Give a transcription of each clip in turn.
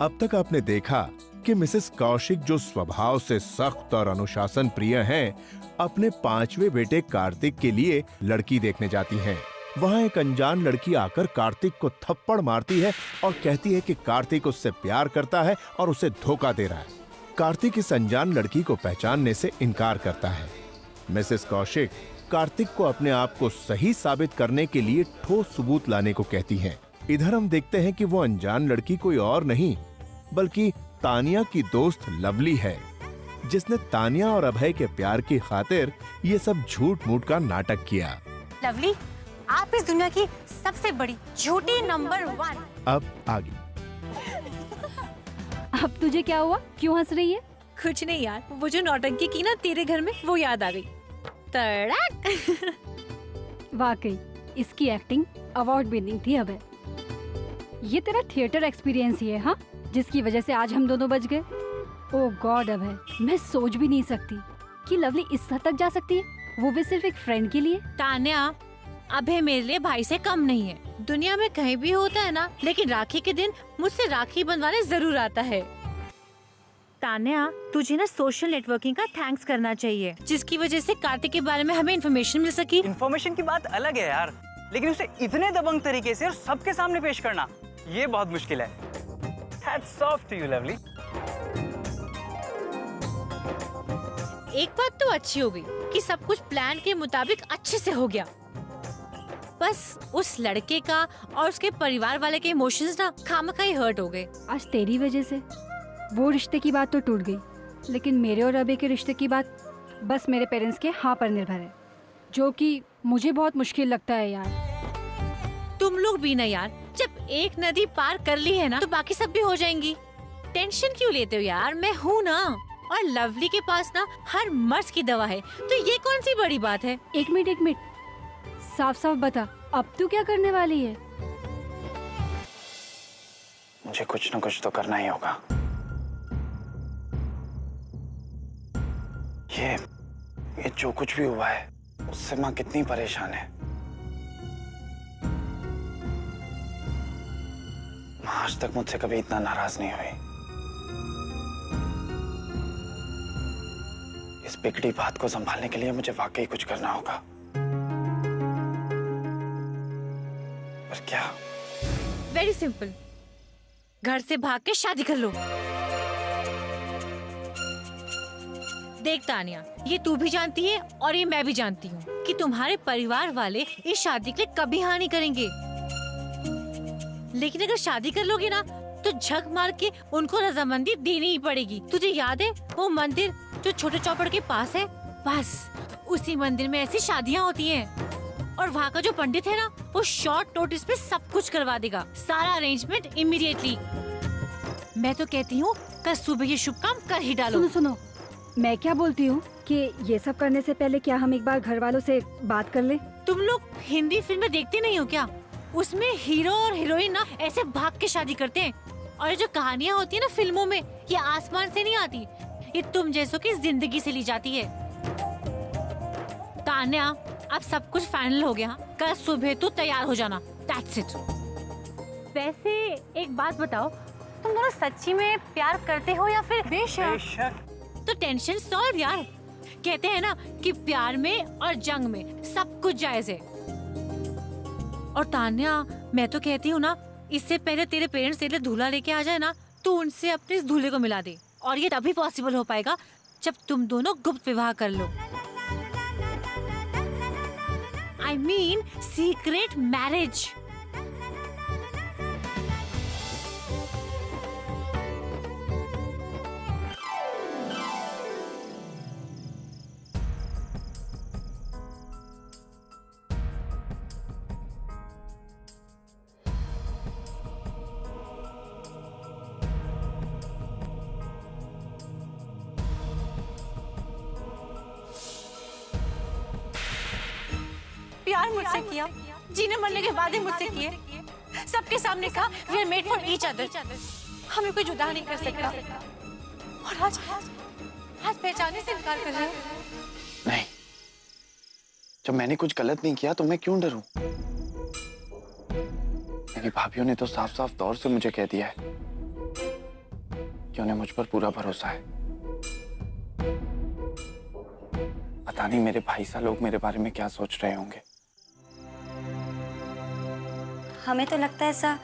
अब तक आपने देखा कि मिसेस कौशिक जो स्वभाव से सख्त और अनुशासन प्रिय हैं, अपने 5वें बेटे कार्तिक के लिए लड़की देखने जाती हैं। वहाँ एक अनजान लड़की आकर कार्तिक को थप्पड़ मारती है और कहती है कि कार्तिक उससे प्यार करता है और उसे धोखा दे रहा है। कार्तिक इस अनजान लड़की को पहचानने से इनकार करता है। मिसेस कौशिक कार्तिक को अपने आप को सही साबित करने के लिए ठोस सबूत लाने को कहती हैं। इधर हम देखते हैं कि वो अनजान लड़की कोई और नहीं बल्कि तानिया की दोस्त लवली है, जिसने तानिया और अभय के प्यार की खातिर ये सब झूठ मूठ का नाटक किया। लवली, आप इस दुनिया की सबसे बड़ी झूठी नंबर 1। अब आगे। अब तुझे क्या हुआ, क्यों हंस रही है? कुछ नहीं यार, वो जो नौटंकी की ना तेरे घर में, वो याद आ गई। तड़क। वाकई इसकी एक्टिंग अवार्ड विनिंग थी। अबे ये तेरा थिएटर एक्सपीरियंस ही है, हाँ, जिसकी वजह से आज हम दोनों बच गए। ओह गॉड अभय, मैं सोच भी नहीं सकती कि लवली इस हद तक जा सकती है, वो भी सिर्फ एक फ्रेंड के लिए। तान्या, अभय मेरे लिए भाई से कम नहीं है। दुनिया में कहीं भी होता है ना, लेकिन राखी के दिन मुझसे राखी बंधवाने जरूर आता है। तान्या, तुझे ना सोशल नेटवर्किंग का थैंक्स करना चाहिए, जिसकी वजह से कार्तिक के बारे में हमें इन्फॉर्मेशन मिल सकी। इन्फॉर्मेशन की बात अलग है यार, लेकिन उसे इतने दबंग तरीके से और सबके सामने पेश करना, ये बहुत मुश्किल है। Hats off to you, lovely. एक बात तो अच्छी हो गई कि सब कुछ प्लान के मुताबिक अच्छे से हो गया। बस उस लड़के का और उसके परिवार वाले के इमोशंस ना खामखा ही हर्ट हो गए। आज तेरी वजह से वो रिश्ते की बात तो टूट गई, लेकिन मेरे और अभय के रिश्ते की बात बस मेरे पेरेंट्स के हाँ पर निर्भर है, जो कि मुझे बहुत मुश्किल लगता है यार। तुम लोग भी ना यार, जब एक नदी पार कर ली है ना तो बाकी सब भी हो जाएंगी। टेंशन क्यों लेते हो यार, मैं हूँ ना। और लवली के पास ना हर मर्ज की दवा है, तो ये कौन सी बड़ी बात है। एक मिनट, साफ साफ बता, अब तू क्या करने वाली है? मुझे कुछ न कुछ तो करना ही होगा। ये जो कुछ भी हुआ है उससे माँ कितनी परेशान है। माँ आज तक मुझसे कभी इतना नाराज नहीं हुई। इस बिगड़ी बात को संभालने के लिए मुझे वाकई कुछ करना होगा। पर क्या? वेरी सिंपल, घर से भाग के शादी कर लो। देख तानिया, ये तू भी जानती है और ये मैं भी जानती हूँ कि तुम्हारे परिवार वाले इस शादी के लिए कभी हाँ नहीं करेंगे। लेकिन अगर शादी कर लोगे ना तो झक मार के उनको रजामंदी देनी ही पड़ेगी। तुझे याद है वो मंदिर जो छोटे चौपड़ के पास है? बस उसी मंदिर में ऐसी शादियाँ होती हैं। और वहाँ का जो पंडित है ना, वो शॉर्ट नोटिस पे सब कुछ करवा देगा, सारा अरेंजमेंट इमीडिएटली। मैं तो कहती हूँ कल सुबह ये शुभ काम कर ही डालो। सुनो, मैं क्या बोलती हूँ कि ये सब करने से पहले क्या हम एक बार घर वालों से बात कर ले? तुम लोग हिंदी फिल्में देखते नहीं हो क्या? उसमें हीरो और हीरोइन ना ऐसे भाग के शादी करते हैं। और ये जो कहानियाँ होती है ना फिल्मों में, ये आसमान से नहीं आती, ये तुम जैसों की जिंदगी से ली जाती है। तान्या, अब सब कुछ फाइनल हो गया, कल सुबह तू तैयार हो जाना। That's it. वैसे एक बात बताओ, तुम दोनों सच्ची में प्यार करते हो या फिर बेशक। तो टेंशन सॉल्व यार। कहते हैं ना कि प्यार में और जंग में सब कुछ जायज है। और तान्या, मैं तो कहती हूँ ना, इससे पहले तेरे पेरेंट्स तेरे लिए दूल्हा लेके आ जाए ना, तो उनसे अपने इस दूल्हे को मिला दे। और ये तभी पॉसिबल हो पाएगा जब तुम दोनों गुप्त विवाह कर लो। I mean secret marriage. प्यार मुझसे किया, जीने मरने के वादे मुझसे किए, सबके सामने कहा we are made for each other, हमें कोई जुदा नहीं कर सकता। और आज पहचाने से इनकार कर रहे हो। नहीं, जब मैंने कुछ गलत नहीं किया तो मैं क्यों डरूं? मेरी भाभीयों ने तो साफ साफ तौर से मुझे कह दिया है कि उन्हें मुझ पर पूरा भरोसा है। पता नहीं मेरे भाई सा लोग मेरे बारे में क्या सोच रहे होंगे। हमें तो लगता है ऐसा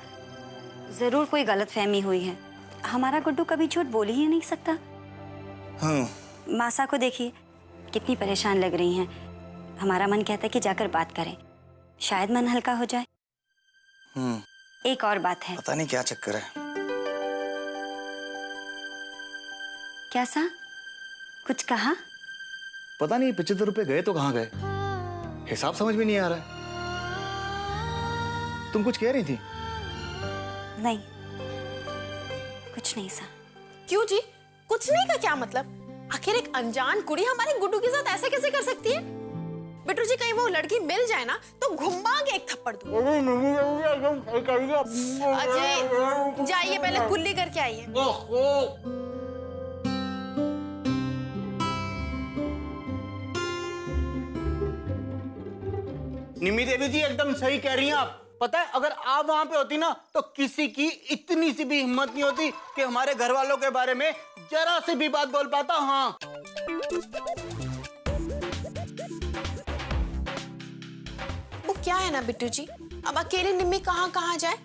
जरूर कोई गलतफहमी हुई है। हमारा गुड्डू कभी झूठ बोल ही नहीं सकता। मासा को देखिए कितनी परेशान लग रही हैं। हमारा मन कहता है कि जाकर बात करें, शायद मन हल्का हो जाए। एक और बात है। पता नहीं क्या चक्कर है। क्या सा? कुछ कहा? पता नहीं 75 रुपए गए तो कहाँ गए, हिसाब समझ में नहीं आ रहा है। तुम कुछ कह रही थी? नहीं, कुछ नहीं सा। क्यों जी? कुछ नहीं का क्या मतलब? आखिर एक अनजान कुड़ी हमारे गुड्डू के साथ ऐसे कैसे कर सकती है? बिट्टू जी, कहीं वो लड़की मिल जाए ना तो घुमा के एक थप्पड़ दूं। अजय, जाइए पहले कुल्ली करके आइए। निमी देवी जी एकदम सही कह रही हैं आप। पता है, अगर आप वहां पे होती ना तो किसी की इतनी सी भी हिम्मत नहीं होती कि हमारे घर वालों के बारे में जरा सी भी बात बोल पाता। हाँ, वो क्या है ना बिट्टू जी, अब अकेले निम्मी कहाँ जाए,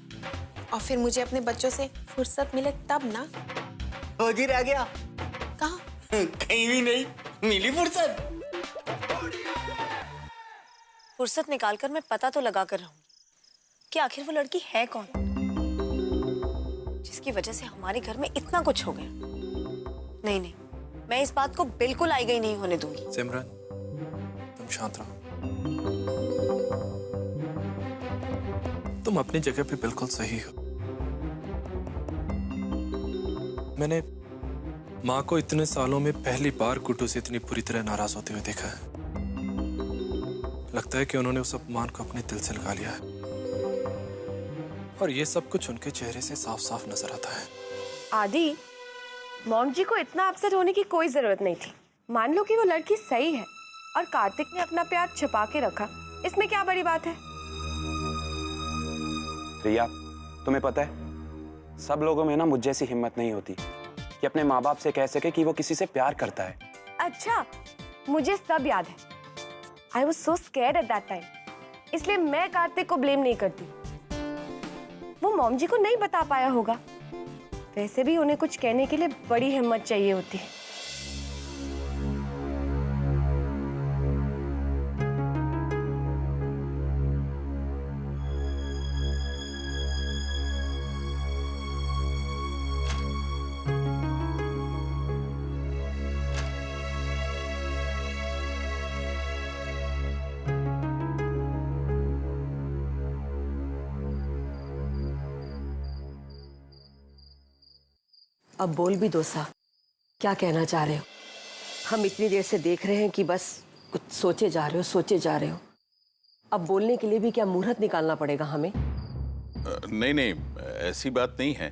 और फिर मुझे अपने बच्चों से फुर्सत मिले तब ना। हो जी रह गया। कहाँ? कहीं भी नहीं मिली फुर्सत। फुर्सत निकालकर मैं पता तो लगा कर रहूंगी कि आखिर वो लड़की है कौन, जिसकी वजह से हमारे घर में इतना कुछ हो गया। नहीं, मैं इस बात को बिल्कुल आई गई नहीं होने दूंगी। सिमरन, तुम शांत रहो। तुम अपनी जगह पे बिल्कुल सही हो। मैंने माँ को इतने सालों में पहली बार गुड्डू से इतनी बुरी तरह नाराज होते हुए देखा है। लगता है कि उन्होंने उस अपमान को अपने दिल से लगा लिया है, और ये सब कुछ उनके चेहरे से साफ साफ नजर आता है। आदि, मॉम जी को इतना अपसेट होने की कोई जरूरत नहीं थी। मान लो कि वो लड़की सही है और कार्तिक ने अपना प्यार छिपा के रखा, इसमें क्या बड़ी बात है? रिया, तुम्हें पता है, सब लोगों में ना मुझ जैसी हिम्मत नहीं होती कि अपने माँ बाप से कह सके कि वो किसी से प्यार करता है। अच्छा, मुझे सब याद है। I was so scared at that time. इसलिए मैं कार्तिक को ब्लेम नहीं करती। वो मॉम जी को नहीं बता पाया होगा। वैसे भी उन्हें कुछ कहने के लिए बड़ी हिम्मत चाहिए होती है। अब बोल भी दो सा, क्या कहना चाह रहे हो? हम इतनी देर से देख रहे हैं कि बस कुछ सोचे जा रहे हो। अब बोलने के लिए भी क्या मुहूर्त निकालना पड़ेगा हमें? नहीं, ऐसी बात नहीं है।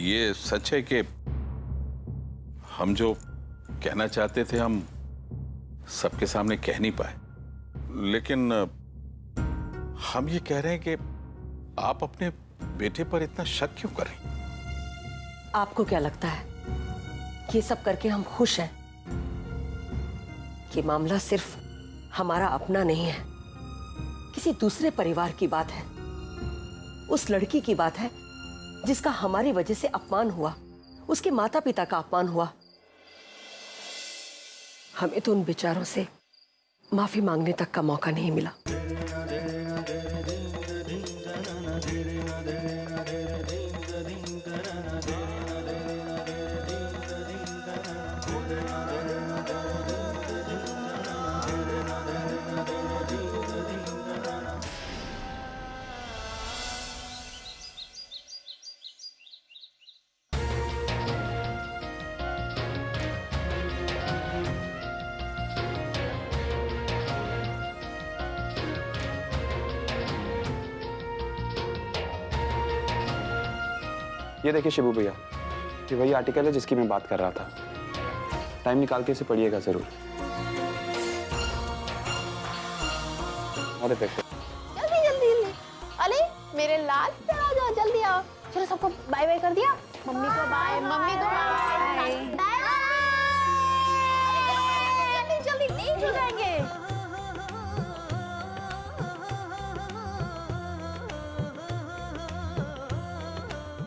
ये सच है कि हम जो कहना चाहते थे हम सबके सामने कह नहीं पाए, लेकिन हम ये कह रहे हैं कि आप अपने बेटे पर इतना शक क्यों करें? आपको क्या लगता है ये सब करके हम खुश हैं? ये मामला सिर्फ हमारा अपना नहीं है, किसी दूसरे परिवार की बात है। उस लड़की की बात है जिसका हमारी वजह से अपमान हुआ, उसके माता पिता का अपमान हुआ। हमें तो उन बेचारों से माफी मांगने तक का मौका नहीं मिला। ये देखिए शिबू भैया, ये वही आर्टिकल है जिसकी मैं बात कर रहा था। टाइम निकाल के इसे पढ़िएगा जरूर। और देखो, जल्दी। अरे मेरे लाल पे आ जाओ, जल्दी आओ। चलो सबको बाय बाय कर दिया। मम्मी को बाय, मम्मी को बाय। जल्दी जल्दी लेट हो जाएंगे।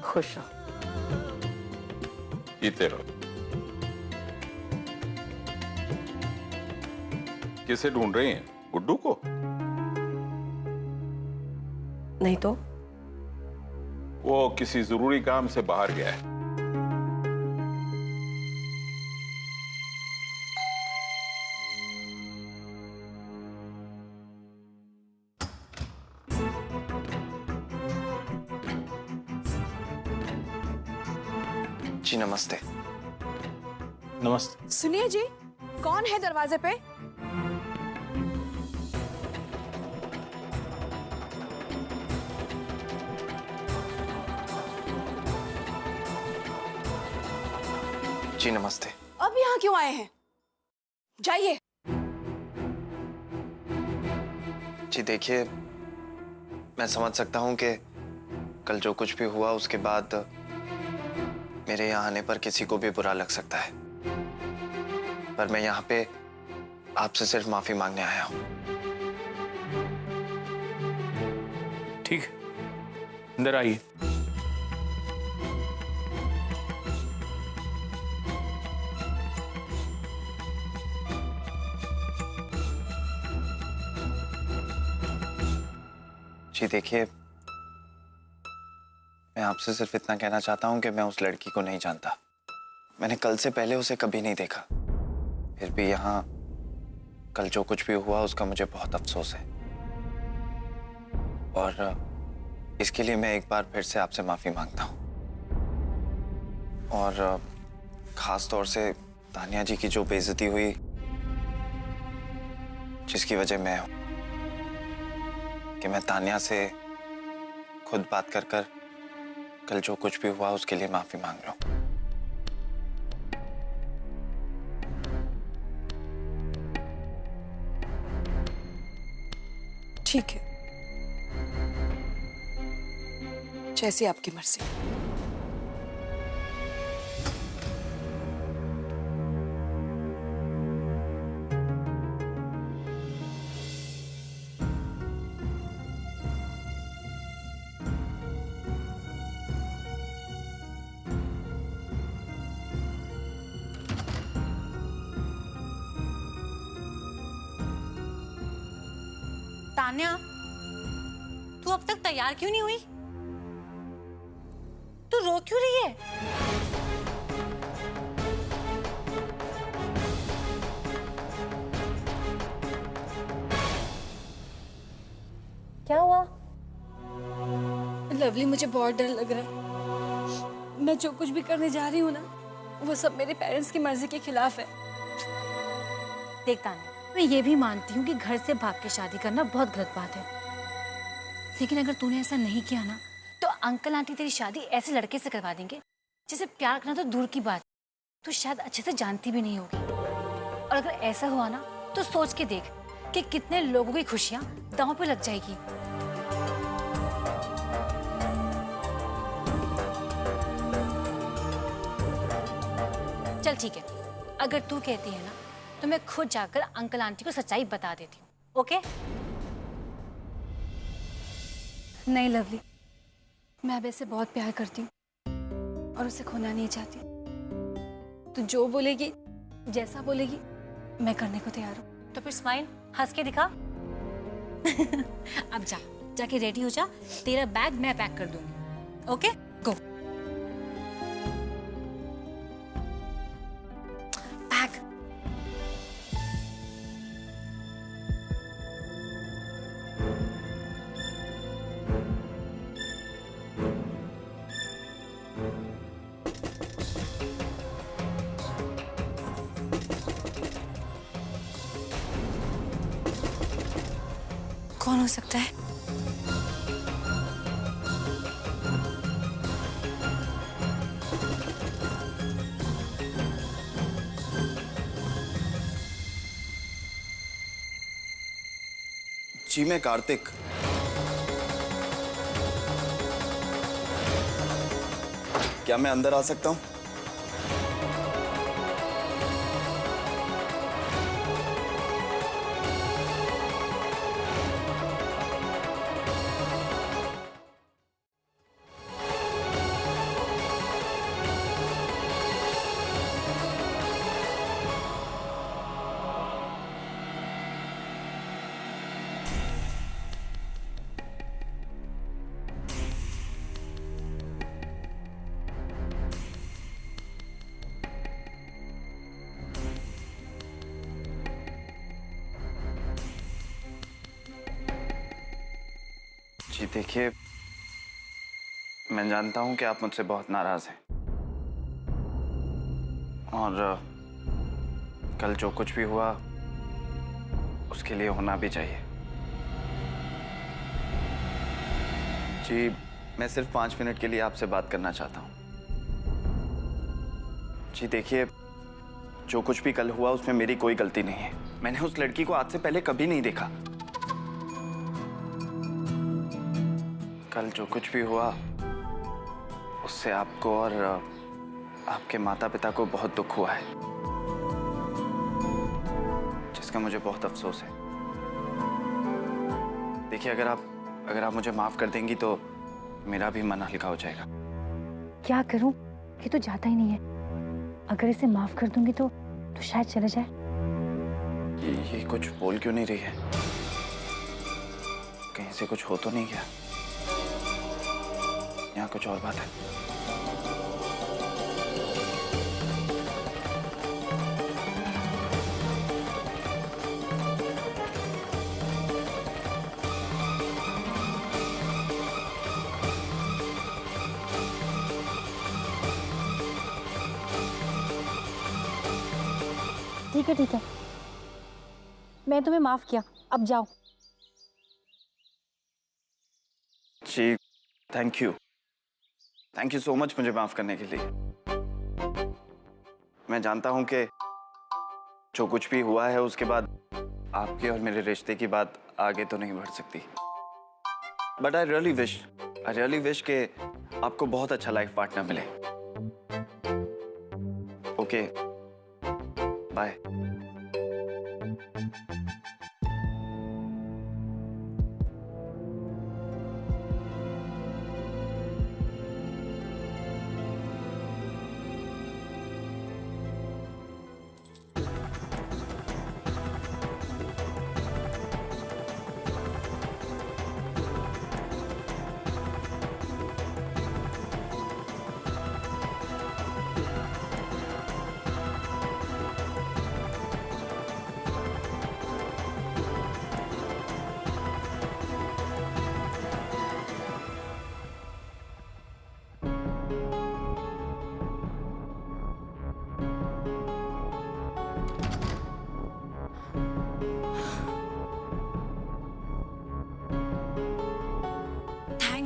खुश रहो। जीते रहो। किसे ढूंढ रही हैं? गुड्डू को? नहीं तो वो किसी जरूरी काम से बाहर गया है। जी नमस्ते। नमस्ते। सुनिए जी, कौन है दरवाजे पे? जी नमस्ते। अब यहाँ क्यों आए हैं? जाइए। जी देखिए, मैं समझ सकता हूँ कि कल जो कुछ भी हुआ उसके बाद मेरे यहाँ आने पर किसी को भी बुरा लग सकता है, पर मैं यहाँ पे आपसे सिर्फ माफी मांगने आया हूँ। ठीक है, अंदर आइए। जी देखिए, मैं आपसे सिर्फ इतना कहना चाहता हूँ कि मैं उस लड़की को नहीं जानता। मैंने कल से पहले उसे कभी नहीं देखा। फिर भी यहाँ कल जो कुछ भी हुआ उसका मुझे बहुत अफसोस है, और इसके लिए मैं एक बार फिर से आपसे माफी मांगता हूँ। और खास तौर से तानिया जी की जो बेइज्जती हुई, जिसकी वजह मैं हूँ, कि मैं तानिया से खुद बात कर कर कल जो कुछ भी हुआ उसके लिए माफी मांग रहा हूं। ठीक है, जैसी आपकी मर्जी। तान्या, तू अब तक तैयार क्यों नहीं हुई? तू रो क्यों रही है? क्या हुआ? लवली, मुझे बहुत डर लग रहा है। मैं जो कुछ भी करने जा रही हूँ ना, वो सब मेरे पेरेंट्स की मर्जी के खिलाफ है। देख तान्या, मैं ये भी मानती हूँ कि घर से भाग के शादी करना बहुत गलत बात है, लेकिन अगर तूने ऐसा नहीं किया ना तो अंकल आंटी तेरी शादी ऐसे लड़के से करवा देंगे जिसे प्यार करना तो दूर की बात, तू शायद अच्छे से जानती भी नहीं होगी। और अगर ऐसा हुआ ना तो सोच के देख कि कितने लोगों की खुशियां दांव पे लग जाएगी। चल ठीक है, अगर तू कहती है ना तो मैं खुद जाकर अंकल आंटी को सच्चाई बता देती हूँ, ओके? नहीं लवली, मैं अब ऐसे बहुत प्यार करती हूँ और उसे खोना नहीं चाहती। तू जो बोलेगी, जैसा बोलेगी, मैं करने को तैयार हूँ। तो फिर स्माइल, हंस के दिखा। अब जाके रेडी हो जा, तेरा बैग मैं पैक कर दूंगी, ओके? गो। बैग। कौन हो सकता है? जी मैं कार्तिक। क्या मैं अंदर आ सकता हूँ? जी देखिए, मैं जानता हूं कि आप मुझसे बहुत नाराज हैं और कल जो कुछ भी हुआ उसके लिए होना भी चाहिए। जी मैं सिर्फ 5 मिनट के लिए आपसे बात करना चाहता हूं। जी देखिए, जो कुछ भी कल हुआ उसमें मेरी कोई गलती नहीं है। मैंने उस लड़की को आज से पहले कभी नहीं देखा। कल जो कुछ भी हुआ उससे आपको और आपके माता पिता को बहुत दुख हुआ है, जिसका मुझे बहुत अफसोस है। देखिए, अगर आप मुझे माफ कर देंगी तो मेरा भी मन हल्का हो जाएगा। क्या करूं? ये तो जाता ही नहीं है। अगर इसे माफ कर दूंगी तो शायद चला जाए। ये कुछ बोल क्यों नहीं रही है? कहीं से कुछ हो तो नहीं गया? यहाँ कुछ और बात है। ठीक है, मैं तुम्हें माफ किया, अब जाओ। जी थैंक यू सो मच मुझे माफ करने के लिए। मैं जानता हूं कि जो कुछ भी हुआ है उसके बाद आपके और मेरे रिश्ते की बात आगे तो नहीं बढ़ सकती, बट आई रियली विश कि आपको बहुत अच्छा लाइफ पार्टनर मिले। Okay bye.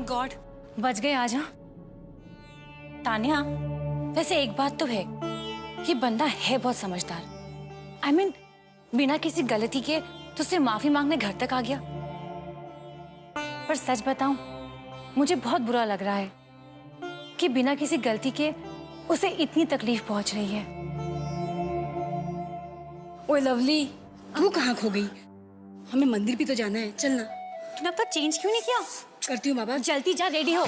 गॉड, बच गए आज। हाँ तान्या, वैसे एक बात तो है, ये बंदा है बहुत समझदार। I mean, बिना किसी गलती के तो उससे माफी मांगने घर तक आ गया। पर सच बताऊं, मुझे बहुत बुरा लग रहा है कि बिना किसी गलती के उसे इतनी तकलीफ पहुंच रही है। ओए लवली, तू कहाँ खो गई? हमें मंदिर भी तो जाना है, चलना। तूने अब तक चेंज क्यों नहीं किया? करती हूँ बाबा। जल्दी जा, रेडी हो।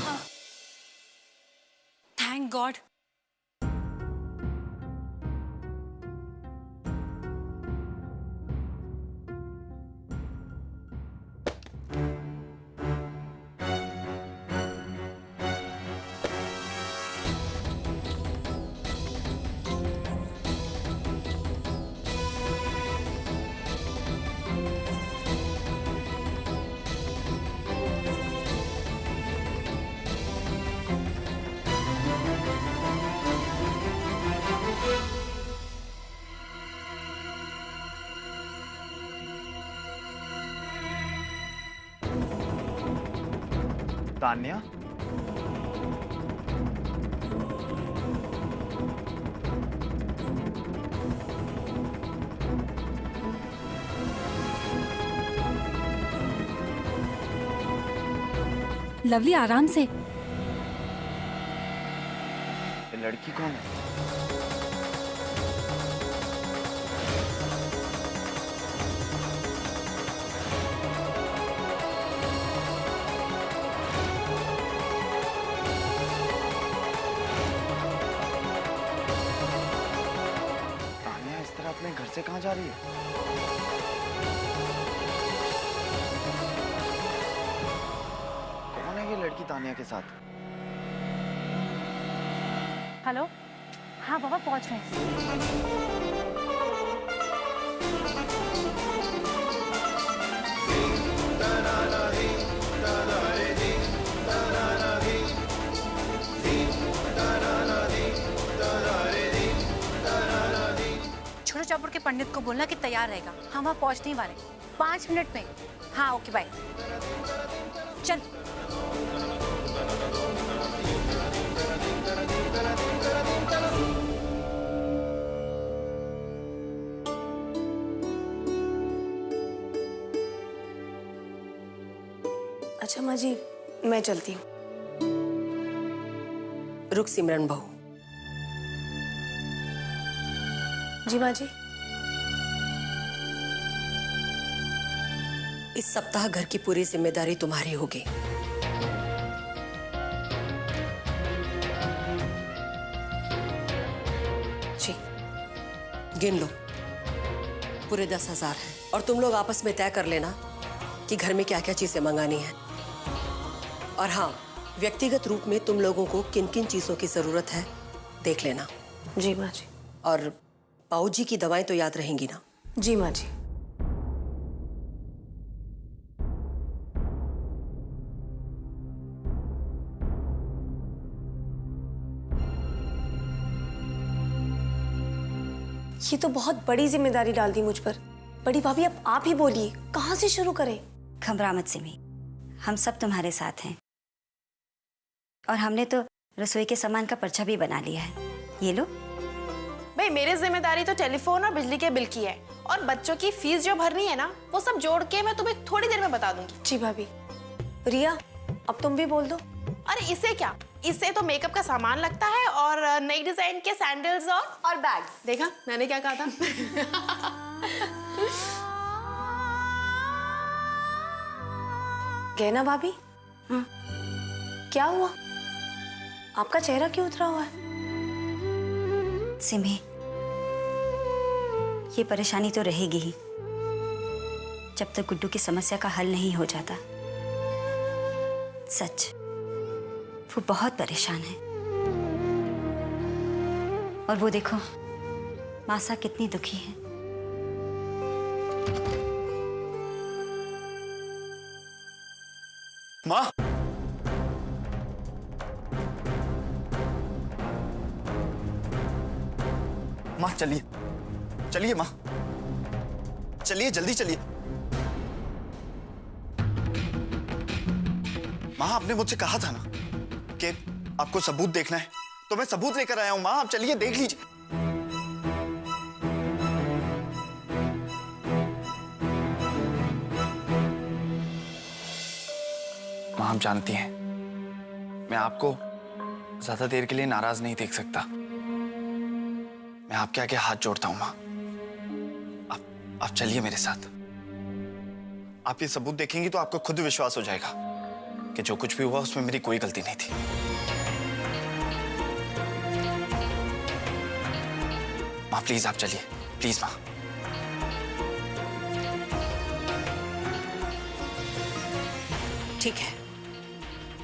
Thank God. तान्या, लवली आराम से। लड़की कौन है? तानिया इस तरह अपने घर से कहाँ जा रही है? कौन है ये लड़की तानिया के साथ? हेलो, हाँ बाबा पहुंच रहे हैं। छोटे चौपड़ के पंडित को बोलना कि तैयार रहेगा, हम वहाँ पहुँचने वाले 5 मिनट में। हाँ ओके बाय। चल। अच्छा माँ जी, मैं चलती हूँ। रुक सिमरन बहू। जी माँ जी। इस सप्ताह घर की पूरी जिम्मेदारी तुम्हारी होगी। जी गिन लो, पूरे 10,000 है और तुम लोग आपस में तय कर लेना कि घर में क्या क्या चीजें मंगानी है। और हाँ, व्यक्तिगत रूप में तुम लोगों को किन किन चीजों की जरूरत है देख लेना। जी माँ जी। और बाबूजी की दवाएं तो याद रहेंगी ना? जी माँ जी। ये तो बहुत बड़ी जिम्मेदारी डाल दी मुझ पर। बड़ी भाभी अब आप ही बोलिए, कहाँ से शुरू करें? घबरा मत सिमी, हम सब तुम्हारे साथ हैं। और हमने तो रसोई के सामान का पर्चा भी बना लिया है, ये लो। भाई मेरी जिम्मेदारी तो टेलीफोन और बिजली के बिल की है, और बच्चों की फीस जो भरनी है ना, वो सब जोड़ के मैं तुम्हें थोड़ी देर में बता दूंगी। जी भाभी। रिया, अब तुम भी बोल दो। अरे इससे क्या, इससे तो मेकअप का सामान लगता है और नई डिजाइन के सैंडल्स और बैग्स। देखा मैंने क्या कहा था? गहना भाभी, क्या हुआ? आपका चेहरा क्यों उतरा हुआ है? सिमी, ये परेशानी तो रहेगी ही जब तक गुड्डू की समस्या का हल नहीं हो जाता। सच, वो बहुत परेशान है। और वो देखो, मासा कितनी दुखी है। माँ, माँ चलिए, चलिए माँ, चलिए जल्दी चलिए। माँ आपने मुझसे कहा था ना कि आपको सबूत देखना है, तो मैं सबूत लेकर आया हूँ। माँ आप चलिए, देख लीजिए। माँ आप जानती हैं, मैं आपको ज्यादा देर के लिए नाराज नहीं देख सकता। मैं आपके आगे हाथ जोड़ता हूं माँ। आप चलिए मेरे साथ। आप ये सबूत देखेंगी तो आपको खुद विश्वास हो जाएगा कि जो कुछ भी हुआ उसमें मेरी कोई गलती नहीं थी। माँ प्लीज आप चलिए, प्लीज माँ। ठीक है,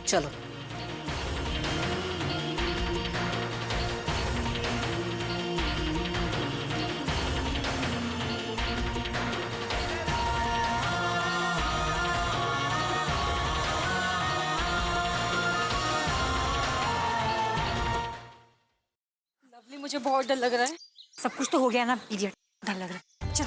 चलो। लवली, मुझे बहुत डर लग रहा है। सब कुछ तो हो गया ना इडियट, डर लग रहा है। चल।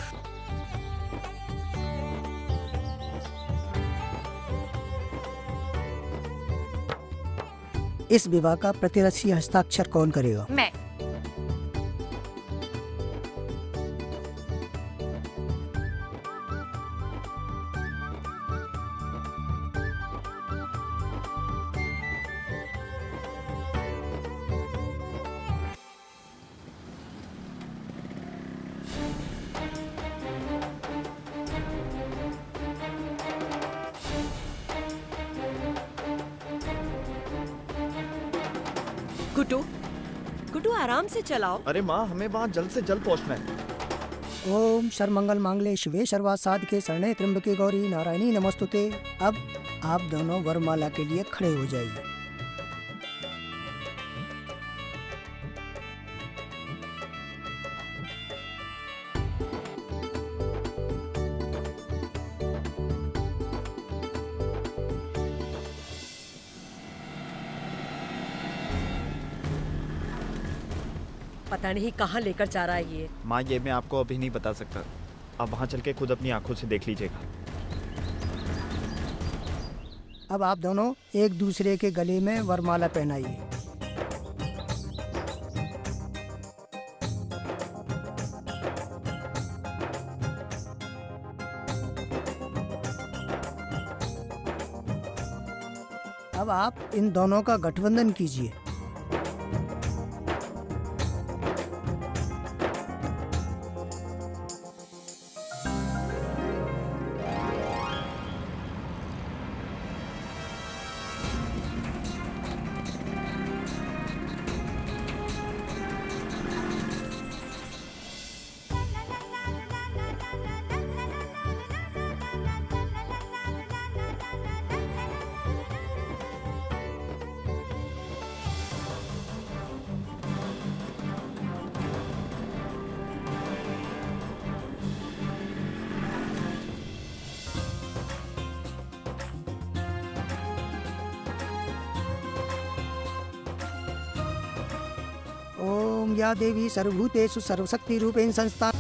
इस विवाह का प्रतिरक्षी हस्ताक्षर कौन करेगा? मैं। गुड्डू, गुड्डू आराम से चलाओ। अरे माँ, हमें वहाँ जल्द से जल्द पहुँचना है। ओम सर्वमंगल मांगले शिवे सर्वार्थ साधके शरणे त्र्यंबके गौरी नारायणी नमस्तुते। अब आप दोनों वरमाला के लिए खड़े हो जाइए। पता नहीं कहाँ लेकर जा रहा है ये। माँ, ये मैं आपको अभी नहीं बता सकता। आप वहाँ चल के खुद अपनी आंखों से देख लीजिएगा। अब आप दोनों एक दूसरे के गले में वरमाला पहनाइए। अब आप इन दोनों का गठबंधन कीजिए। ओम या देवी सर्वभूतेषु सर्वशक्ति रूपेण संस्था